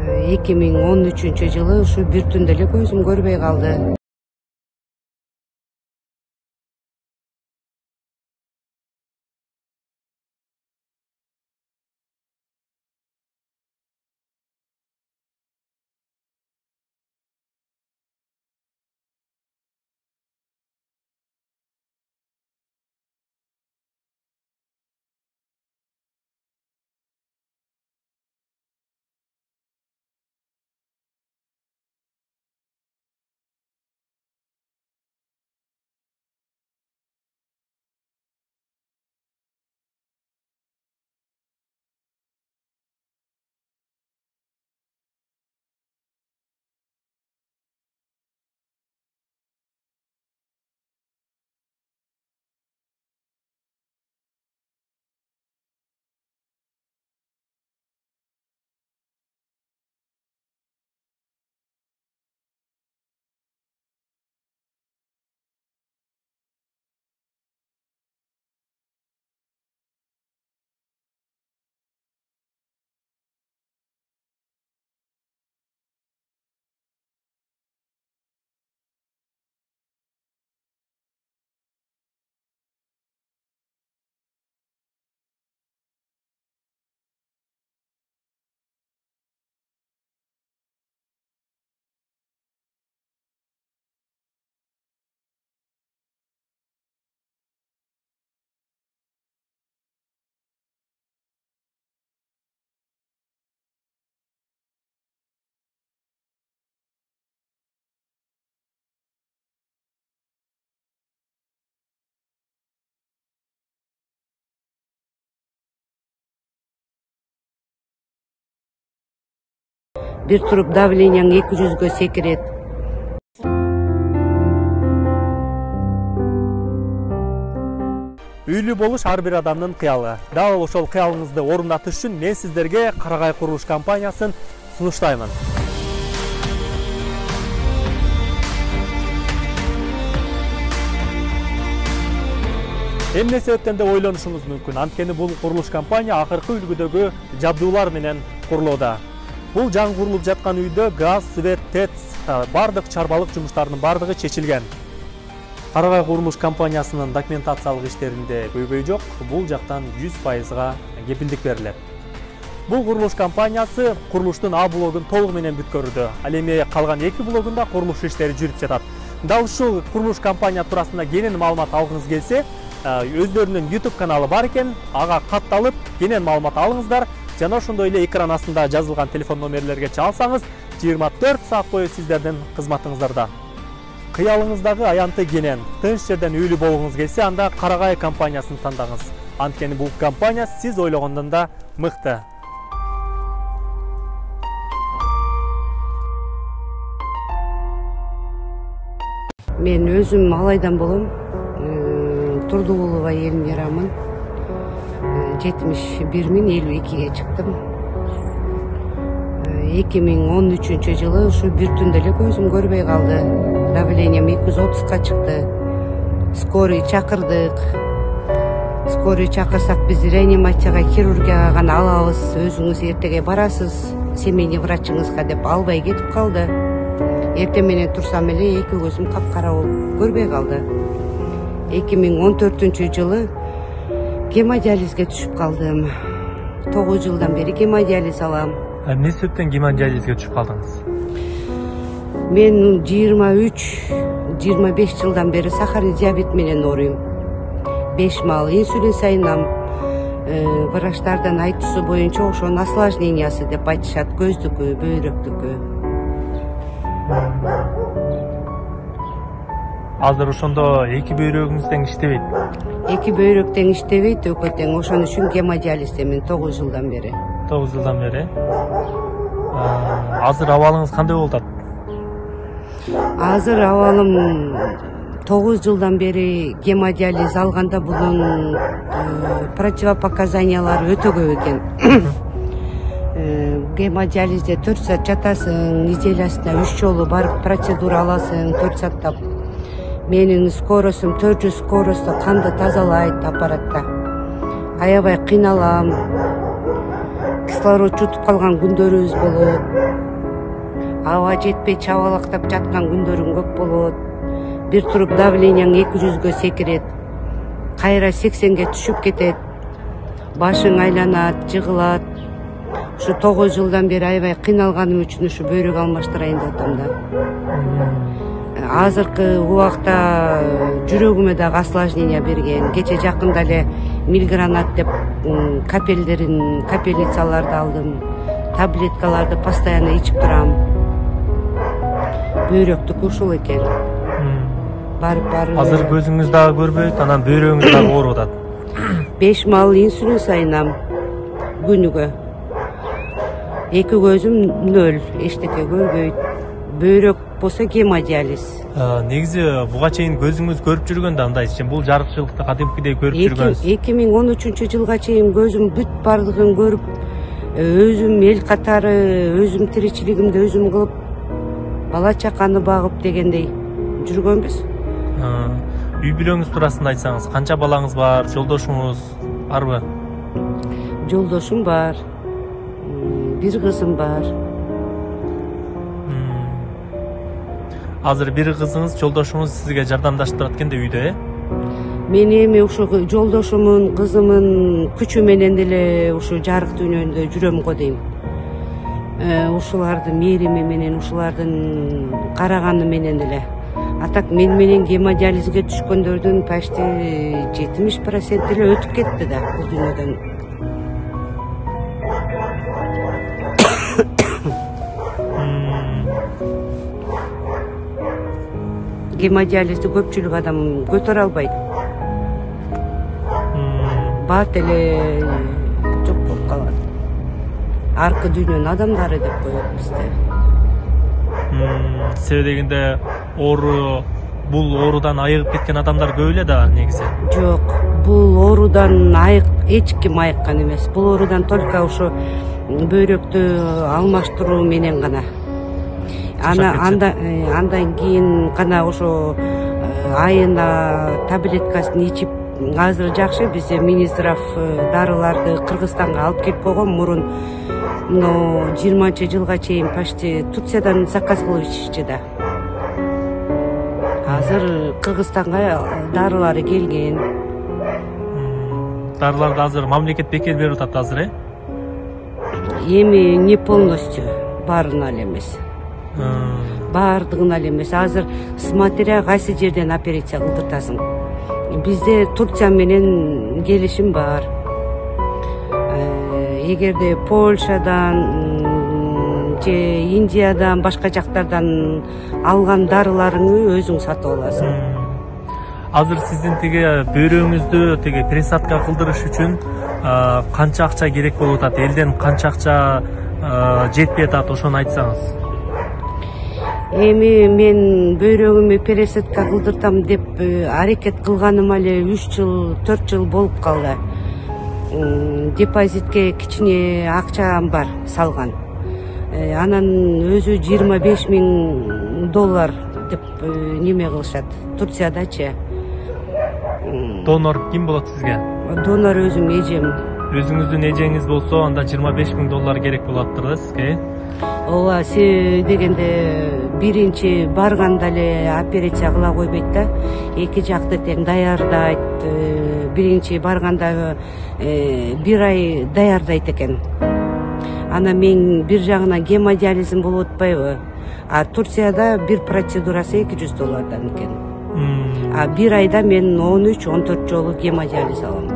2013-жылы ушу бир түндө эле көзүм көрбөй калды. Бир туруп давленияң 200-гө секирет. Үйлүү болуш ар бир адамдын кыялы. Дал ошол кыялыңызды орундатыш үчүн мен сиздерге Карагай курулуш компаниясын сунуштаймын. Эмне себептен деп ойлонушуңуз мүмкүн. Анткени бул курулуш компания акыркы үлгүдөгү жабдуулар менен курулууда. Бул жаңы курулуп жаткан үйдө газ, свет, ТЭЦ, бардык чарбалык жумуштарынын бардыгы чечилген. Карагай курулуш компаниясынын документациялык иштеринде көйгөй жок, бул жактан 100%га кепилдик берилет. Бул курулуш компаниясы курулуштун А блогун толугу менен бүткөрүүдө. Ал эми калган 2 блогунда курулуш иштери жүрүп жатат. Дал ушул курулуш компания туурасында кенен маалымат алгыңыз келсе, өздөрүнүн YouTube каналы бар экен, ага катталып, кенен маалымат алыңыздар. Жана ошондой эле экран астында жазылган телефон номерлерге чалсаңыз, 24 саат бою сиздердин кызматыңыздарда. Кыялыңыздагы аянты кенен, тынч жерден үйлүү болгуңуз келсе, анда Карагай компаниясын тандаңыз. Анткени бул компания сиз ойлогондон да мыкты. Мен өзүм Малайдан болом. Турдуулова Элмирамын. 71.052-ге чыктым. 2013-жылы ушу бир түндө эле көзүм көрбөй калды. Давлениям 230-ка чыкты. Скорый чакырдык. Скорый чакырсак биз реанимацияга, хирургияга гана алабыз. Өзүңүз эртеге барасыз, семейный врачыңызга деп албай кетип калды. Эртең менен турсам эле эки көзүм капкара болуп көрбөй калды. 2014-жылы гемодиализге түшүп калдым. 9 жылдан бери гемодиализ алам. Эмне себептен гемодиализге түшүп калдыңыз? Мен 23-25 жылдан бери сахарный диабет менен ооруйм. 5 мал инсулин сайынам. Врачтардан айтуусу боюнча ошонун осложнениясы деп айтышат, көздүкү, бөйрөктүкү. Азыр ошондо эки бөйрөгүңүз тең иштебейт. Эки бөйрөк тең иштебейт, өкө тең. Ошон үчүн гемодиализдемин 9 жылдан бери. 9 жылдан бери. Азыр абалыңыз кандай болуп атат? Азыр абалым 9 жылдан бери гемодиализ алганда bunun противопоказаниялары өтө көп экен. Гемодиализде 4 саат жатасың, неделясына 3 жолу барып процедура аласың, 4 сааттап. Менин скоростум 400 скоростта канды тазалайт аппаратта. Аябай кыйналам. кислород жутуп калган күндөрүбүз болот. Аба жетпей чабалактап жаткан күндөрүң көп болот. Бир туруп давленияң 200-гө секирет. Кайра 80-ге түшүп кетет. Башың айланат, жыгылат. Ушу 9 жылдан бери аябай кыйналганым үчүн ушу бөйрөк алмаштырайын деп атам да. Азыркы убакта жүрөгүмө дагы осложнение берген. Кече жакында эле милгранат деп капельницаларды алдым. Таблеткаларды постоянно ичип турам. Бөйрөктүкү ушул экен. Барып. Азыр көзүңүз дагы көрбөйт, анан бөйрөгүңүз дагы ооруп атат. 5 маал инсулин сайынам күнүгө. 2 көзүм 0, эчтеке көрбөйт. Бөйрөк болсо гемодиализ. Негизи буга чейин көзүңүз көрүп жүргөн да андай, бул жарыкчылыкты кадимкидей көрүп жүргөнсүз. 2013-жылга чейин көзүм бүт бардыгын көрүп, өзүм эл катары, өзүм тиричилигимди өзүм кылып, бала чаканы багып дегендей жүргөнбүз. Үй бүлөңүз туурасында айтсаңыз, канча балаңыз бар, жолдошуңуз барбы? Жолдошум бар. Бир кызым бар. Азыр бир кызыңыз, жолдошуңуз сизге жардамдашып турат экен да үйдө, Мен эми ушу жолдошумун, кызымын күчү менен деле ушу жарык дүйнөдө жүрөм го дейм. Ушулардын мээрими менен, ушулардын караганы менен деле. А так мен менен гемодиализге түшкөндөрдүн почти 70% эле өтүп кетти да бул дүйнөдөн. Гемодиализди көпчүлүк адам көтөрө албайт. Бат эле жок болуп калат. Аркы дүйнөнүн адамдары деп коет бизде. Себеби дегенде бул оорудан айыгып кеткен адамдар көп эле да негизи. Жок, бул оорудан эч ким айыккан эмес. Бул оорудан только ошо бөйрөктү алмаштыруу менен гана. Андан кийин гана ошо айына таблеткасын ичип, азыр жакшы бизде Минздрав дарыларды Кыргызстанга алып келип койгон. Мурун 20-жылга чейин почти Турциядан заказ кылып ичишчи да. Азыр Кыргызстанга дарылары келген. Дарыларды азыр мамлекет бекер берип атат азыр, Эми не полностью, баарына эле эмес. Баардыгына эле эмес. Азыр смотря кайсы жерден операция кылдыртасың. Бизде Турция менен келишим бар. Эгерде Польшадан же Индиядан, башка жактардан алган дарыларыңы өзүң сатып аласың. Азыр сиздин бөйрөгүңүздү пересадка кылдырыш үчүн канча акча керек болуп атат? Элден канча акча жетпей атат, ошону айтсаңыз. Эми мен бөйрөгүмө пересадка кылдыртам деп аракет кылганыма эле 3 жыл, 4 жыл болуп калды. Депозитке кичине акчам бар салган. Анан өзү $25,000 деп неме кылышат. Турциядачы. Донор ким болот сизге? Донор өзүм, эжем. Өзүңүздүн эжеңиз болсо, анда $25,000 керек болуптур да сизге? Ооба, дегенде биринчи барганда эле операция кыла койбойт да. Эки жакты тең даярдайт. Биринчи барганда 1 ай даярдайт экен. Ана мен бир жагынан гемодиализим болуп атпайбы? А Турцияда бир процедурасы $200 экен. А 1 айда мен 13-14 жолу гемодиализ алам.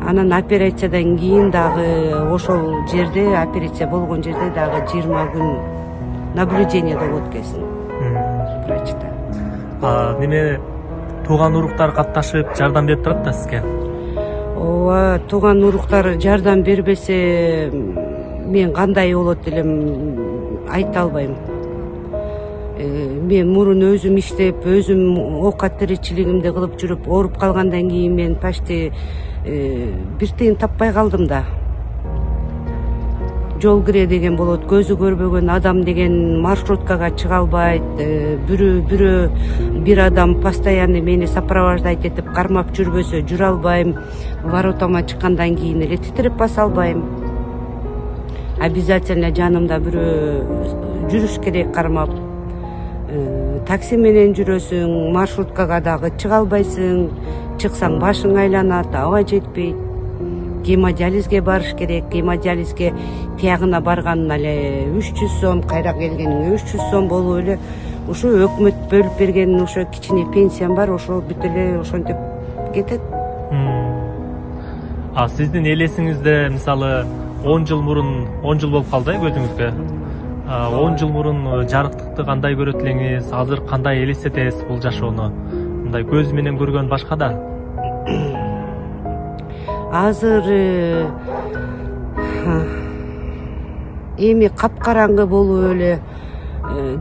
Анан операциядан кийин дагы ошол жерде, операция болгон жерде дагы 20 күн наблюдениеде болот экенсиң. Врачта. Неме тууган уруктар катташып жардам берип турат да сизге? Ооба, тууган уруктар жардам бербесе мен кандай болот элем айта албайм. Мен мурун өзүм иштеп, өзүм оокат тиричилигимди кылып жүрүп, ооруп калгандан кийин мен почти бир тыйын таппай калдым да. Жол кире деген болот, көзү көрбөгөн адам деген маршруткага чыга албайт. Бир адам постоянно мени сопровождать этип кармап жүрбөсө жүрө албайм. Воротама чыккандан кийин эле титирип баса албайм. обязательно жанымда бирөө жүрүш керек кармап. Такси менен жүрөсүң, маршруткага дагы чыга албайсың, чыксаң башың айланат, аба жетпейт. Гемодиализге барыш керек, гемодиализге тиягына барганына эле 300 сом, кайра келгениңе 300 сом болуп эле ушу өкмөт бөлүп берген ошо кичине пенсиям бар, ошо бүт эле ошентип кетет. Сиздин элесиңизде мисалы 10 жыл мурун 10 жыл болуп калды көзүңүзгө. 10 жыл мурун жарыктыкты кандай көрөт элеңиз, азыр кандай элестетесиз бул жашоону? Мындай көз менен көргөн башка да. Азыр эми капкараңгы болуп эле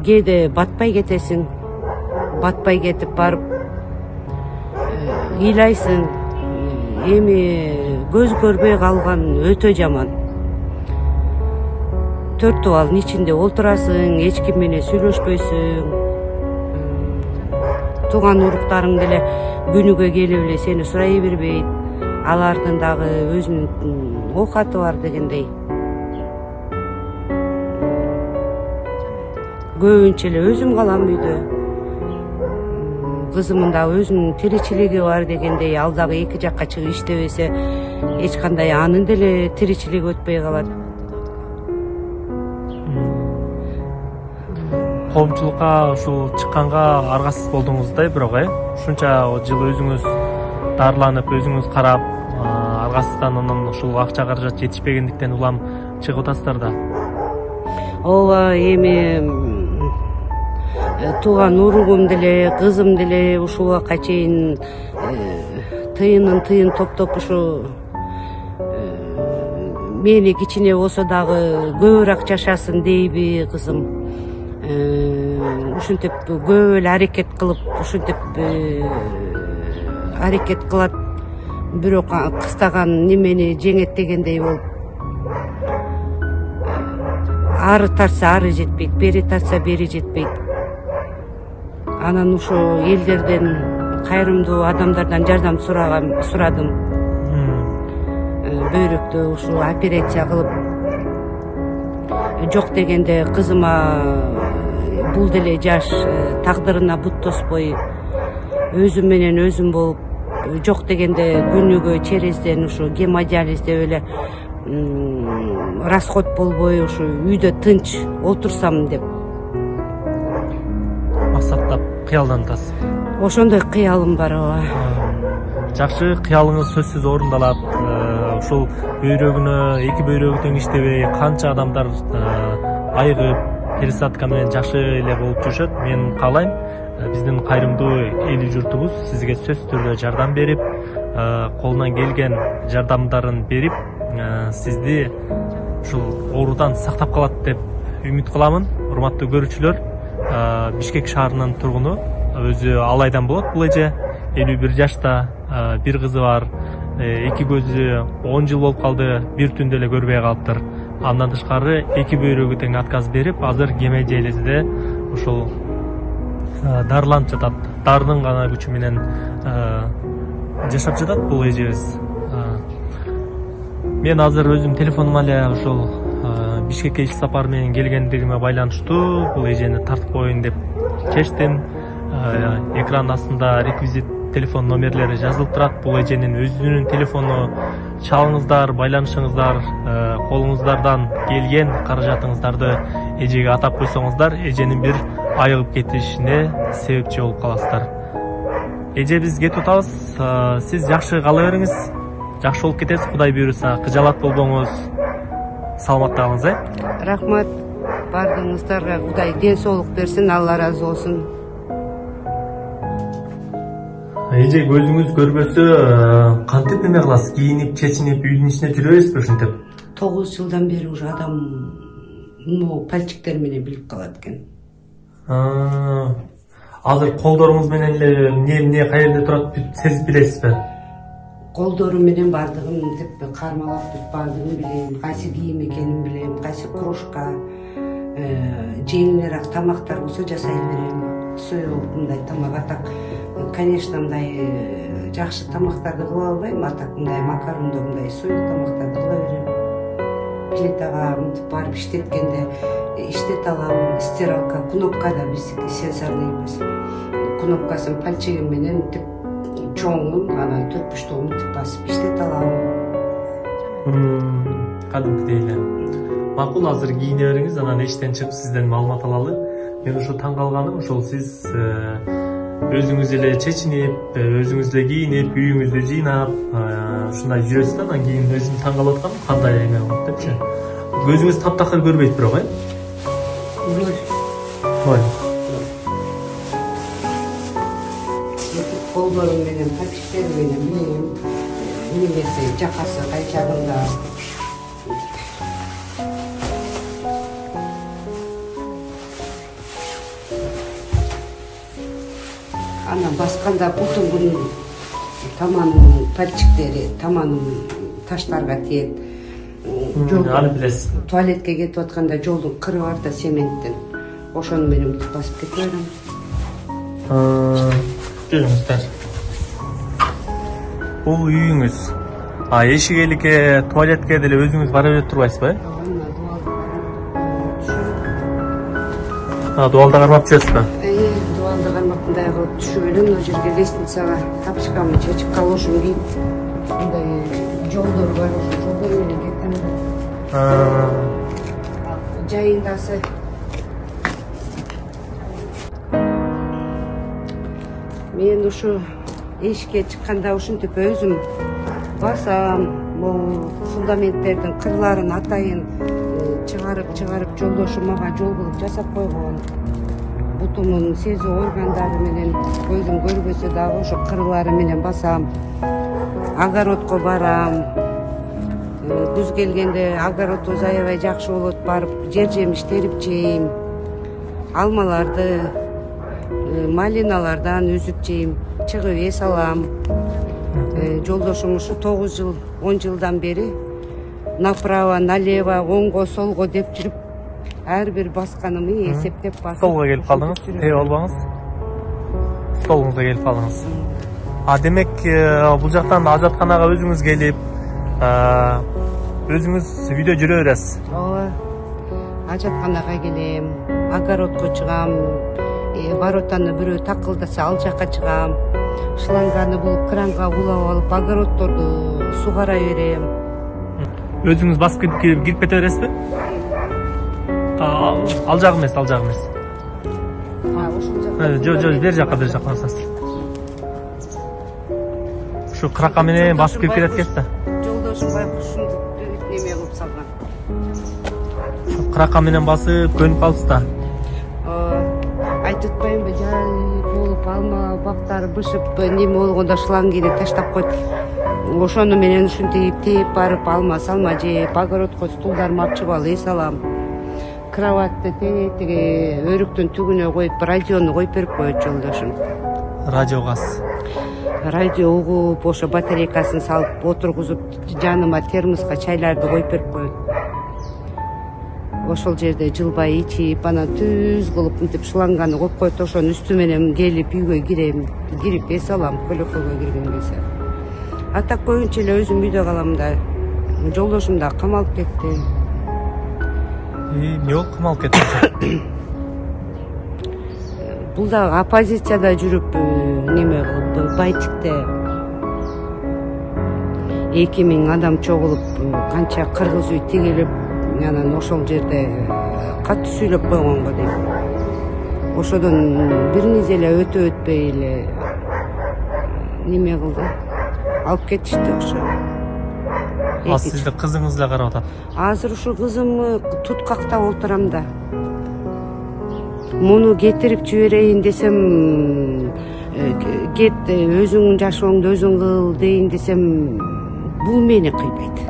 кээде батпай кетесиң. Батпай кетип барып ыйлайсың. Эми көз көрбөй калган өтө жаман. 4 дубалдын ичинде олтурасың, эч ким менен сүйлөшпөйсүң. Тууган уруктарың деле күнүгө келип эле сени сурай бербейт. Алардын дагы өзүнүн оокаты бар дегендей. Көбүнчө эле өзүм калам үйдө. Кызымдын дагы өзүнүн тиричилиги бар дегендей, ал дагы эки жакка чыгып иштебесе, эч кандай анын деле тиричилиги өтпөй калат. Коомчулукка ушул чыкканга аргасыз болдуңуз да, бирок ушунча жыл өзүңүз дарыланып, өзүңүз карап, аргасыздан анан ушул акча каражат жетишпегендиктен улам чыгып атасыздар да. Ооба, эми тууган уругум деле, кызым деле ушул убакка чейин тыйын топтоп ушу мени кичине болсо дагы көбүрөөк жашасын дейби кызым. Ушинтип көп эле аракет кылып, ушинтип аракет кылат. Бирок кыстаган немени жеңет дегендей болуп. Ары тартса ары жетпейт, бери тартса бери жетпейт. Анан ошо элдерден, кайрымдуу адамдардан жардам сурадым. Бөйрөктө ушу операция кылып, жок дегенде кызыма бул деле жаш тагдырына бут тоспой, өзүм менен өзүм болуп, жок дегенде күнүгө черезден ушу гемодиализ деп эле расход болбой ушу үйдө тынч отурсам деп максаттап кыялданасыз. Ошондой кыялым бар. Жакшы, кыялыңыз сөзсүз орундалат. Ушул бөйрөгүнө, эки бөйрөгү тең иштебей канча адамдар айыгып, пересадка менен жакшы эле болуп жүрүшөт. Мен каалайм, биздин кайрымдуу эли журтубуз сизге сөзсүз түрдө жардам берип, колунан келген жардамдарын берип, сизди ушул оорудан сактап калат деп үмүт кыламын. Урматтуу көрүүчүлөр, Бишкек шаарынын тургуну, өзү алайдан болот бул эже, 51 жашта, бир кызы бар, эки көзү 10 жыл болуп калды, бир түндө эле көрбөй калыптыр. Андан тышкары эки бөйрөгү тең отказ берип, азыр гемодиализде ушул дарыланып жатат. Дарынын гана күчү менен жашап жатат бул эжебиз. Мен азыр өзүм телефонума эле ушул Бишкекке иш сапар менен келгендигиме байланыштуу бул эжени тартып коеюн деп чечтим. Экран астында реквизит телефон номерлери жазылып турат. Бул эженин өзүнүн телефону, чалыңыздар, байланышыңыздар, колуңуздардан келген каражатыңыздарды эжеге атап койсоңуздар, эженин бир айыгып кетишине себепчи болуп каласыздар. Эже, биз кетип атабыз. Сиз жакшы кала бериңиз. Жакшы болуп кетесиз, Кудай буйруса. Кыжалат болбоңуз. Саламатта калыңыз, Рахмат. Бардыгыңыздарга Кудай ден соолук берсин, Алла разы болсун. Эже, көзүңүз көрбөсө, кантип эме кыласыз? Кийинип, чечинип, үйдүн ичинде жүрөбүзбү ушинтип? 9 жылдан бери уже адам пальчиктер менен билип калат экен. Азыр колдоруңуз менен эле эмне каерде турат сезип билесизби? Колдору менен бардыгын деп кармалап бардыгын билем, кайсы кийим экенин билем, кайсы кружка, жеңилирээк тамактар болсо жасай берем. Суюк мындай тамак атак. Конечно, мындай жакшы тамактарды кыла албайм, атак мындай макарондо мындай суюк тамактарды кыла берем. плитага мынтип барып иштеткенде иштете алам. Стиралка, кнопка да биздики сенсорный эмес. Кнопкасын пальчигим менен мынтип чоңун, анан төрпүштөгү мынтип басып иштете алам. Кадимкидей эле. Макул, азыр кийине бериңиз, анан эштен чыгып сизден маалымат алалы. Мен ошо таң калганым, ошол сиз өзүңүз эле чечинип, өзүңүз эле кийинип, үйүңүздү жыйнап, ушундай жүрөсүз да, анан кийин өзүм таң калып аткам, кандай эме болуп депчи. Көзүңүз таптакыр көрбөйт бирок, Ноль. Колдорум менен, пальчиктерим менен немеси жакасы кайчагында анан басканда бутуңдун таманынын пальчиктери таманын таштарга тиет. Аны билесиз. Туалетке кетип атканда жолдун кыры бар да цементтин. Ошону менен басып кете берем. Жүрүңүздөр. Бул үйүңүз. Эшикеликке, туалетке деле өзүңүз бара берип турбайсызбы? Дуалда кармап жүрөсүзбү? Дуалда кармап мындай кылып түшүп элем, ал жерге лестницага тапочкамды чечип, калошумду кийип, мындай жолдор бар, ошо жолдор менен кетем. Жайындасы мен ушу эшикке чыкканда ушинтип өзүм басам, бул фундаменттердин кырларын атайын чыгарып жолдошум мага жол кылып жасап койгон. Бутумдун сезүү органдары менен көзүм көрбөсө дагы ошо кырлары менен басам. Огородко барам. Күз келгенде огородубуз аябай жакшы болот, барып жер жемиш терип жейм. Алмаларды, малиналардан үзүп жейм, чыгып эс алам. Жолдошум ушу 9 жыл, 10 жылдан бери направо, налево, оңго, солго деп жүрүп, ар бир басканымды эсептеп басып. Столго келип калдыңыз, тээ албаңыз. Столуңузга келип калдыңыз. Демек, бул жактан ажатканага өзүңүз келип, өзүңүз үйдө жүрө бересиз. Ооба. Ажатканага келем, огородко чыгам, воротаны бирөө такылдаса ал жака чыгам. Шланганы бул кранга улап алып, огороддорду сугара берем. Өзүңүз басып кирип кете бересизби? Ал жак эмес, ошол жак. Жок, бер жака барсаңыз. Ушу крака менен басып кирип кетет экенсиз да. Жолдошум байкушунду неме кылып салган. Крака менен басып көнүп калыпсыз да. Айтып атпаймынбы, жай болуп алма бактары бышып неме болгондо шлангини таштап койт. Ошону менен ушинтип тээп барып алма салма жеп, огородко стулдарымды алып чыгып алып эс алам. Кроватты тиги өрүктүн түгүнө коюп, радиону коюп берип коет жолдошум. Радио газ. Радио угуп, ошо батарейкасын салып отургузуп, жаныма термоска чайларды коюп берип коет. Ошол жерде жылбай ичип, анан түз кылып мынтип шланганы коюп коет, ошонун үстү менен келип үйгө кирем, кирип эс алам, көлөкөгө кирген кезде. Ата көбүнчө эле өзүм үйдө калам да. Жолдошум да камалып кетти. Эмне болуп камалып кетти? Бул да оппозицияда жүрүп, неме кылып, байтикте 2000 адам чогулуп, канча кыргыз үй тигилип, анан ошол жерде катуу сүйлөп койгон го дейм. Ошодон бир низеле өтпөй эле неме кылды. Алып кетишти ошо. Сизди кызыңыз эле карап атат. Азыр ушу кызымды туткактап отурам да. Муну кетирип жиберейин десем, кет өзүңдүн жашооңду өзүң кыл дейин десем, бул мени кыйбайт.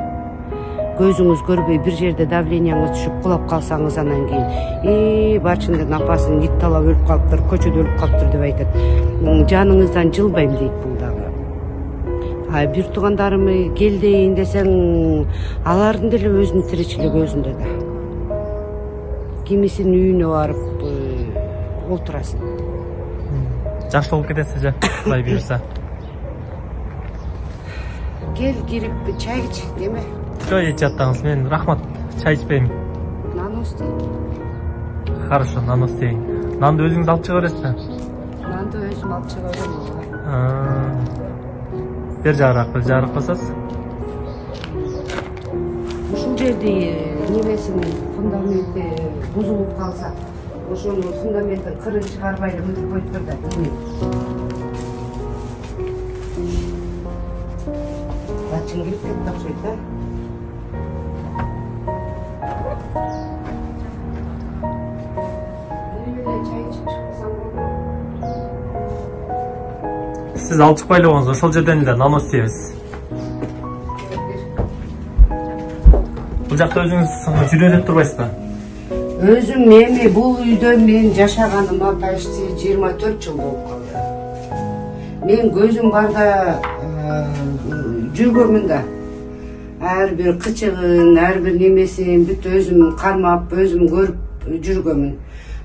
Көзүңүз көрбөй бир жерде давленияңыз түшүп кулап калсаңыз, анан кийин бачындын апасын ит талап өлүп калыптыр, көчөдө өлүп калыптыр деп айтат. Жаныңыздан жылбайм дейт бул дагы. Бир туугандарымы кел дейин десең, алардын деле өзүнүн тиричилиги өзүндө да. Кимисинин үйүнө барып олтурасың. Жакшы болуп кетесиз же, Кудай буйруса. Кел, кирип чай ич, деме. Жок, жаттаңыз, мен рахмат. Чай içпейм. Нан істейм. Хорошо, нан істейін. Нанды өзіңіз алып шыға бересіз бе? Нанды өзім алып шыға беремін. Бер жарық басасыз. Ушул жерде немесinin фундаменти бузулуп калса, ошонун фундаменттин кырын чыгарбай эле өтүп коюптур да. Бачың кирип кетти окшойт да. Siz алып чыкпайлы болуңуз, ошол жерден эле нан істейбиз. Бул жакта өзүңүз жүрө деп турбайсыз ба? Өзүм эми бул үйдө мен жашаганыма почти 24 жыл болуп калды. Мен көзүм барда жүргөмүн да. Ар бир кычыгын, ар бир немесин бүт өзүм кармап, өзүм көрүп жүргөмүн.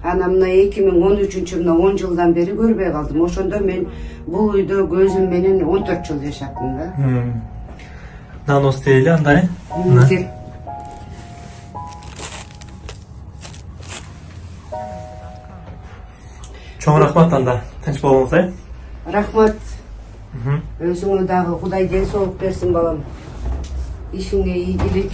Ана мына 2013 мына 10 жылдан бери көрбөй калдым. Ошондо мен бул үйдө көзүм менен 14 жыл жашаттым да. Нан істейлі андай? Чоң рахмат анда. Тынч болуңуз, Рахмат. Өзүңө дагы Кудай ден соолук берсин балам. Ишиңе ийгилик.